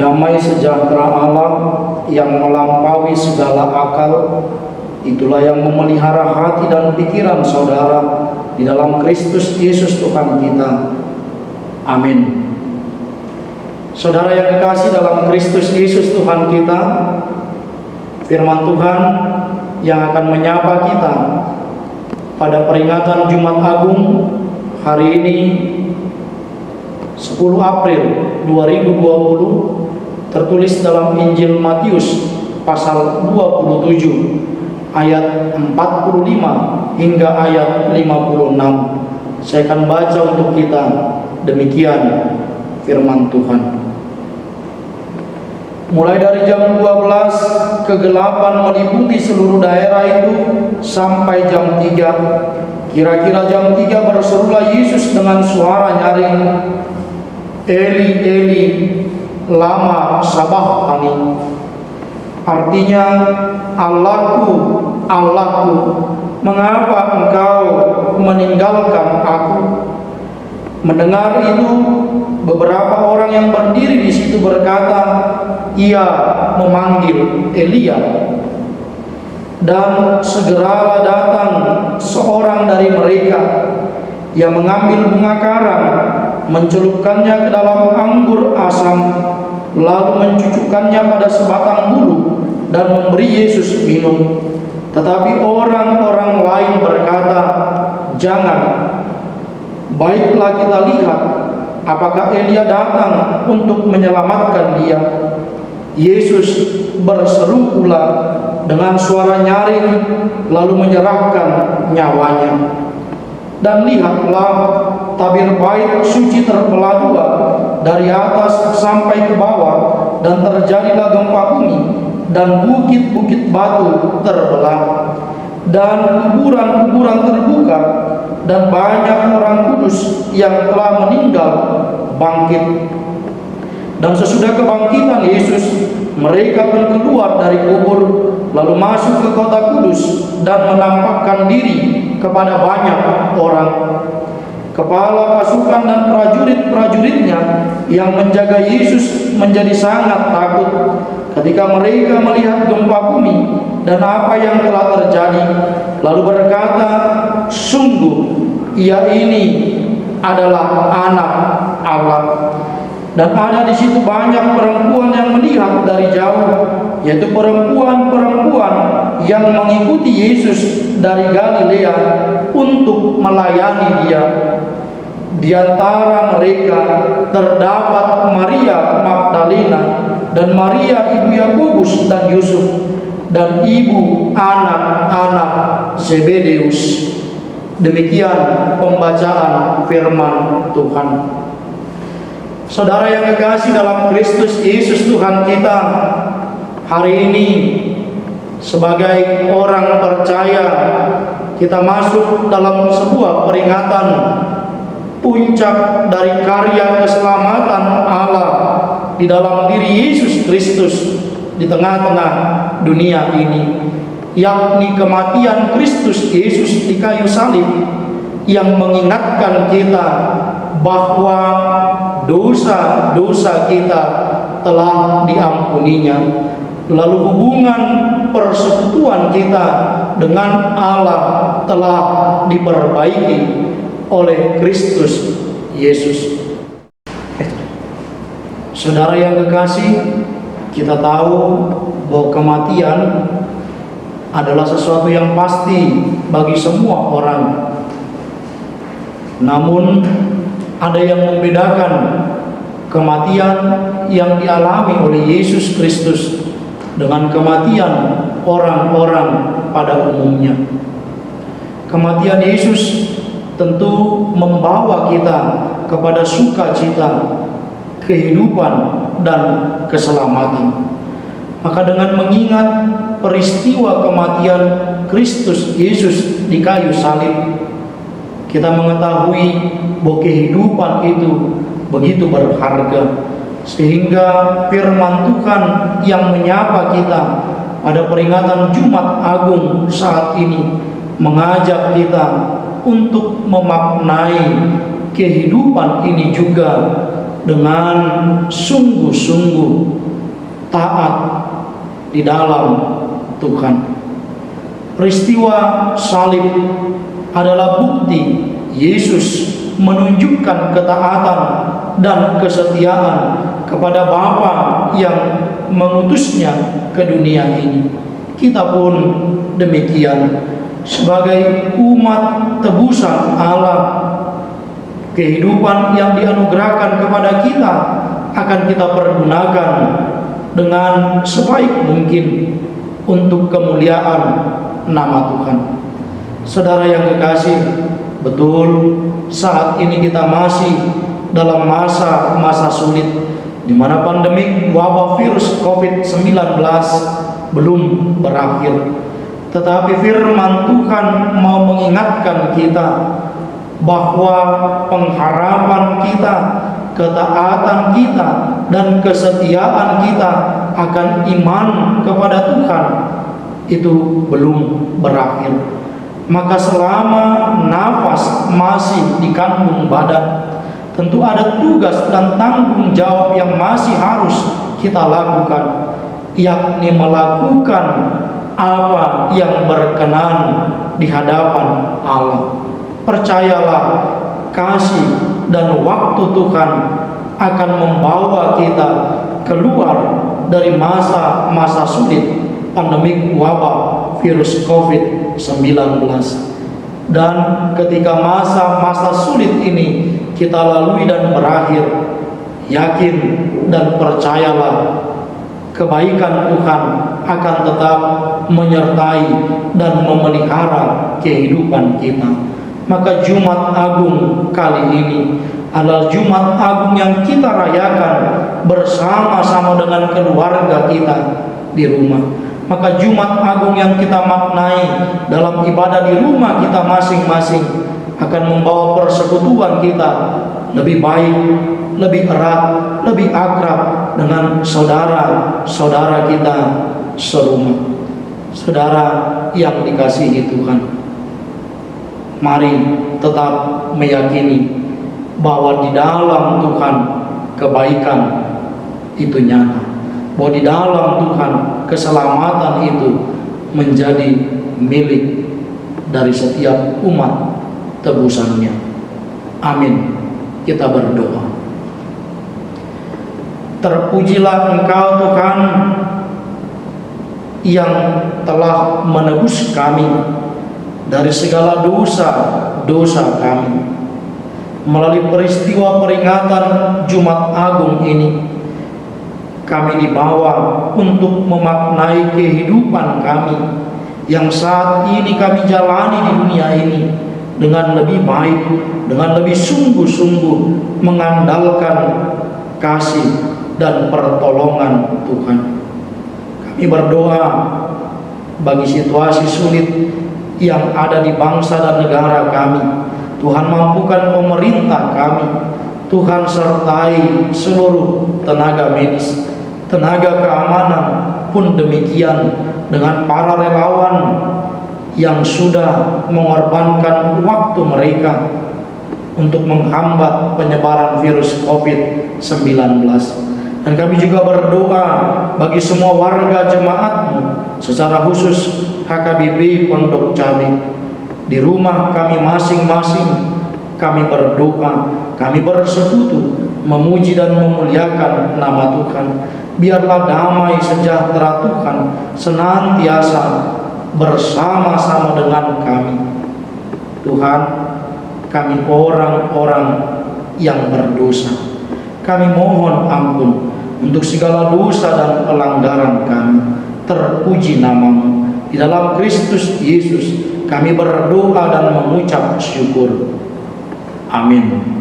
Damai sejahtera Allah yang melampaui segala akal, itulah yang memelihara hati dan pikiran saudara di dalam Kristus Yesus Tuhan kita. Amin. Saudara yang kekasih dalam Kristus Yesus Tuhan kita, firman Tuhan yang akan menyapa kita pada peringatan Jumat Agung hari ini 10 April 2020 tertulis dalam Injil Matius pasal 27 ayat 45 hingga ayat 56. Saya akan baca untuk kita, demikian firman Tuhan. Mulai dari jam 12 kegelapan meliputi seluruh daerah itu sampai jam 3. Kira-kira jam 3 berserulah Yesus dengan suara nyaring, Eli, Eli, lama sabachthani. Artinya, Allahku, Allahku, mengapa engkau meninggalkan aku? Mendengar itu, beberapa orang yang berdiri di situ berkata, ia memanggil Elia. Dan segeralah datang seorang dari mereka yang mengambil bunga karang, mencelupkannya ke dalam anggur asam, lalu mencucukkannya pada sebatang bulu dan memberi Yesus minum. Tetapi orang-orang lain berkata, jangan, baiklah kita lihat apakah Elia datang untuk menyelamatkan dia. Yesus berseru pula dengan suara nyaring, lalu menyerahkan nyawanya. Dan lihatlah, tabir bait suci terbelah dua dari atas sampai ke bawah, dan terjadilah gempa bumi, dan bukit-bukit batu terbelah, dan kuburan-kuburan terbuka, dan banyak orang kudus yang telah meninggal bangkit. Dan sesudah kebangkitan Yesus, mereka pun keluar dari kubur, lalu masuk ke kota kudus dan menampakkan diri kepada banyak orang. Kepala pasukan dan prajurit-prajuritnya yang menjaga Yesus menjadi sangat takut ketika mereka melihat gempa bumi dan apa yang telah terjadi, lalu berkata, sungguh ia ini adalah Anak Allah. Dan ada di situ banyak perempuan yang melihat dari jauh, yaitu perempuan-perempuan yang mengikuti Yesus dari Galilea untuk melayani dia. Di antara mereka terdapat Maria Magdalena dan Maria ibu Yakobus dan Yusuf dan ibu anak-anak Zebedeus. Demikian pembacaan firman Tuhan. Saudara yang kekasih dalam Kristus Yesus Tuhan kita, hari ini sebagai orang percaya kita masuk dalam sebuah peringatan puncak dari karya keselamatan Allah di dalam diri Yesus Kristus di tengah-tengah dunia ini, yakni kematian Kristus Yesus di kayu salib yang mengingatkan kita bahwa dosa-dosa kita telah diampuninya, lalu hubungan persekutuan kita dengan Allah telah diperbaiki oleh Kristus Yesus. Saudara yang kekasih, kita tahu bahwa kematian adalah sesuatu yang pasti bagi semua orang. Namun ada yang membedakan kematian yang dialami oleh Yesus Kristus dengan kematian orang-orang pada umumnya. Kematian Yesus tentu membawa kita kepada sukacita, kehidupan, dan keselamatan. Maka dengan mengingat peristiwa kematian Kristus Yesus di kayu salib, kita mengetahui bahwa kehidupan itu begitu berharga, sehingga firman Tuhan yang menyapa kita pada peringatan Jumat Agung saat ini mengajak kita untuk memaknai kehidupan ini juga dengan sungguh-sungguh taat di dalam Tuhan. Peristiwa salib adalah bukti Yesus menunjukkan ketaatan dan kesetiaan kepada Bapa yang mengutusnya ke dunia ini. Kita pun demikian, sebagai umat tebusan Allah, kehidupan yang dianugerahkan kepada kita akan kita pergunakan dengan sebaik mungkin untuk kemuliaan nama Tuhan. Saudara yang kekasih, betul saat ini kita masih dalam masa-masa sulit di mana pandemi wabah virus COVID-19 belum berakhir. Tetapi firman Tuhan mau mengingatkan kita bahwa pengharapan kita, ketaatan kita, dan kesetiaan kita akan iman kepada Tuhan itu belum berakhir. Maka selama nafas masih di kandung badan, tentu ada tugas dan tanggung jawab yang masih harus kita lakukan, yakni melakukan apa yang berkenan di hadapan Allah. Percayalah, kasih dan waktu Tuhan akan membawa kita keluar dari masa-masa sulit pandemik wabah virus COVID-19. Dan ketika masa-masa sulit ini kita lalui dan berakhir, yakin dan percayalah, kebaikan Tuhan akan tetap menyertai dan memelihara kehidupan kita. Maka Jumat Agung kali ini adalah Jumat Agung yang kita rayakan bersama-sama dengan keluarga kita di rumah. Maka Jumat Agung yang kita maknai dalam ibadah di rumah kita masing-masing akan membawa persekutuan kita lebih baik, lebih erat, lebih akrab dengan saudara-saudara kita serumah. Saudara yang dikasihi Tuhan, mari tetap meyakini bahwa di dalam Tuhan kebaikan itu nyata, bahwa di dalam Tuhan keselamatan itu menjadi milik dari setiap umat tebusannya. Amin. Kita berdoa. Terpujilah Engkau Tuhan yang telah menebus kami dari segala dosa-dosa kami. Melalui peristiwa peringatan Jumat Agung ini, kami dibawa untuk memaknai kehidupan kami yang saat ini kami jalani di dunia ini dengan lebih baik, dengan lebih sungguh-sungguh mengandalkan kasih dan pertolongan Tuhan. Kami berdoa bagi situasi sulit yang ada di bangsa dan negara kami. Tuhan mampukan pemerintah kami. Tuhan sertai seluruh tenaga medis, tenaga keamanan pun demikian, dengan para relawan yang sudah mengorbankan waktu mereka untuk menghambat penyebaran virus COVID-19. Dan kami juga berdoa bagi semua warga jemaat-Mu, secara khusus HKBP Pondok Cabe. Di rumah kami masing-masing, kami berdoa, kami bersekutu memuji dan memuliakan nama Tuhan. Biarlah damai sejahtera Tuhan senantiasa bersama-sama dengan kami. Tuhan, kami orang-orang yang berdosa. Kami mohon ampun untuk segala dosa dan pelanggaran kami. Terpuji nama-Mu. Di dalam Kristus Yesus kami berdoa dan mengucap syukur. Amin.